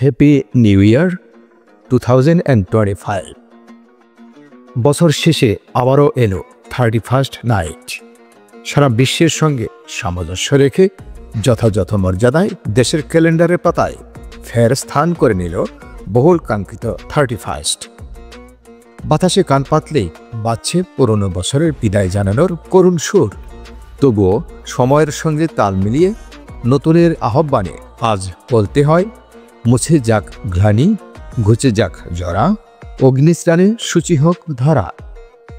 Happy new year 2025। বছর শেষে আবারও এলো 31st নাইট। সারা বিশ্বের সঙ্গে সামঞ্জস্য রেখে যথাযথ মর্যাদায় দেশের ক্যালেন্ডারের পাতায় ফের স্থান করে নিল বহুল কাঙ্ক্ষিত 31st। বাতাসে কান পাতলেই বাজছে পুরনো বছরের বিদায় জানানোর করুণ সুর। তবুও সময়ের সঙ্গে তাল মিলিয়ে নতুনের আহ্বানে আজ বলতে হয়, মুছে যাক গ্লানি, ঘুচে যাক জরা, অগ্নিস্নানে সূচি হোক ধরা।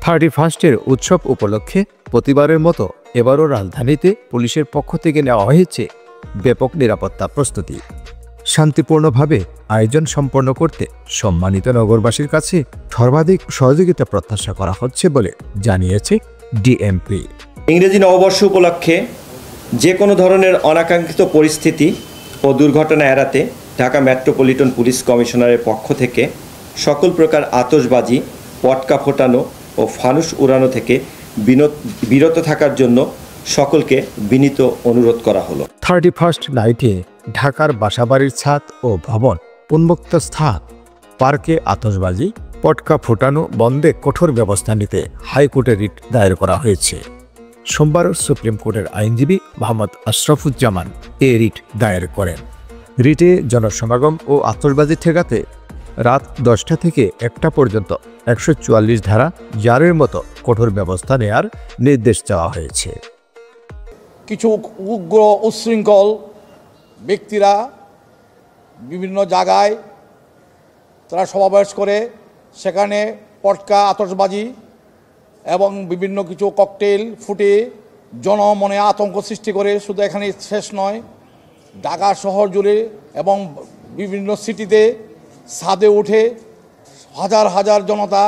31স্টের উৎসব উপলক্ষে প্রতিবারের মতো এবারও রাজধানীতে পুলিশের পক্ষ থেকে নেওয়া হয়েছে ব্যাপক নিরাপত্তা প্রস্তুতি। শান্তিপূর্ণভাবে আয়োজন সম্পন্ন করতে সম্মানিত নগরবাসীর কাছে সর্বাধিক সহযোগিতা প্রত্যাশা করা হচ্ছে বলে জানিয়েছে ডিএমপি। ইংরেজি নববর্ষ উপলক্ষে যে কোনো ধরনের অনাকাঙ্ক্ষিত পরিস্থিতি ও দুর্ঘটনা এড়াতে ঢাকা মেট্রোপলিটন পুলিশ কমিশনারের পক্ষ থেকে সকল প্রকার আতশবাজি, পটকা ফোটানো ও ফানুস উড়ানো থেকে বিরত থাকার জন্য সকলকে বিনীত অনুরোধ করা হলো। 31st নাইটে ঢাকার বাসাবাড়ির ছাদ ও ভবন, উন্মুক্ত স্থান, পার্কে আতশবাজি, পটকা ফোটানো বন্ধে কঠোর ব্যবস্থা নিতে হাইকোর্টে রিট দায়ের করা হয়েছে। সোমবার সুপ্রিম কোর্টের আইনজীবী মোহাম্মদ আশরাফুজ্জামান এ রিট দায়ের করেন। রিটে জনসমাগম ও আতশবাজি ঠেকাতে রাত 10টা থেকে 1টা পর্যন্ত 144 ধারা জারির মতো কঠোর ব্যবস্থা নেয়ার নির্দেশ দেওয়া হয়েছে। কিছু উগ্র উচ্ছৃঙ্খল ব্যক্তিরা বিভিন্ন জায়গায় তারা সমাবেশ করে সেখানে পটকা, আতশবাজি এবং বিভিন্ন কিছু ককটেল ফুটে জনমনে আতঙ্ক সৃষ্টি করে। শুধু এখানে শেষ নয়, ঢাকা শহর জুড়ে এবং বিভিন্ন সিটিতে ছাদে উঠে হাজার হাজার জনতা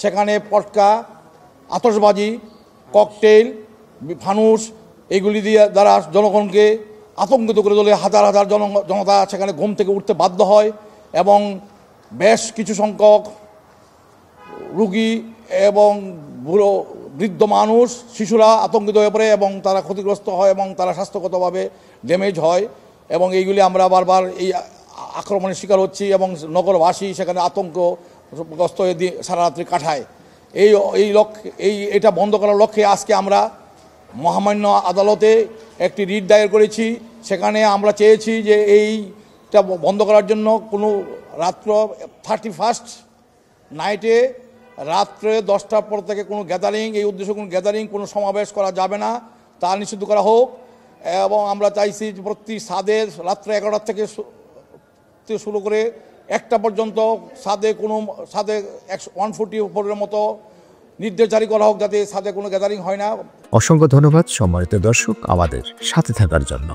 সেখানে পটকা, আতশবাজি, ককটেল, ফানুস এগুলি দিয়ে দ্বারা জনগণকে আতঙ্কিত করে তোলে। হাজার হাজার জনতা সেখানে ঘুম থেকে উঠতে বাধ্য হয় এবং বেশ কিছু সংখ্যক রুগী এবং বুড়ো বৃদ্ধ মানুষ, শিশুরা আতঙ্কিত হয়ে পড়ে এবং তারা ক্ষতিগ্রস্ত হয় এবং তারা স্বাস্থ্যগতভাবে ড্যামেজ হয় এবং এইগুলি আমরা বারবার এই আক্রমণের শিকার হচ্ছি এবং নগরবাসী সেখানে আতঙ্কগ্রস্ত হয়ে সারা রাত্রি কাটায়। এটা বন্ধ করার লক্ষ্যে আজকে আমরা মহামান্য আদালতে একটি রিট দায়ের করেছি। সেখানে আমরা চেয়েছি যে এইটা বন্ধ করার জন্য কোনো রাত্র 31st নাইটে রাত্রে 10টার পর থেকে কোনো গ্যাদারিং, এই উদ্দেশ্যে কোনো গ্যাদারিং, কোনো সমাবেশ করা যাবে না, তা নিষিদ্ধ করা হোক। এবং আমরা চাইছি প্রতি ছাদে রাত্রে 11টা থেকে শুরু করে 1টা পর্যন্ত ছাদে 144 মতো নির্দেশ জারি করা হোক, যাতে ছাদে কোনো গ্যাদারিং হয় না। অসংখ্য ধন্যবাদ সম্মানিত দর্শক আমাদের সাথে থাকার জন্য।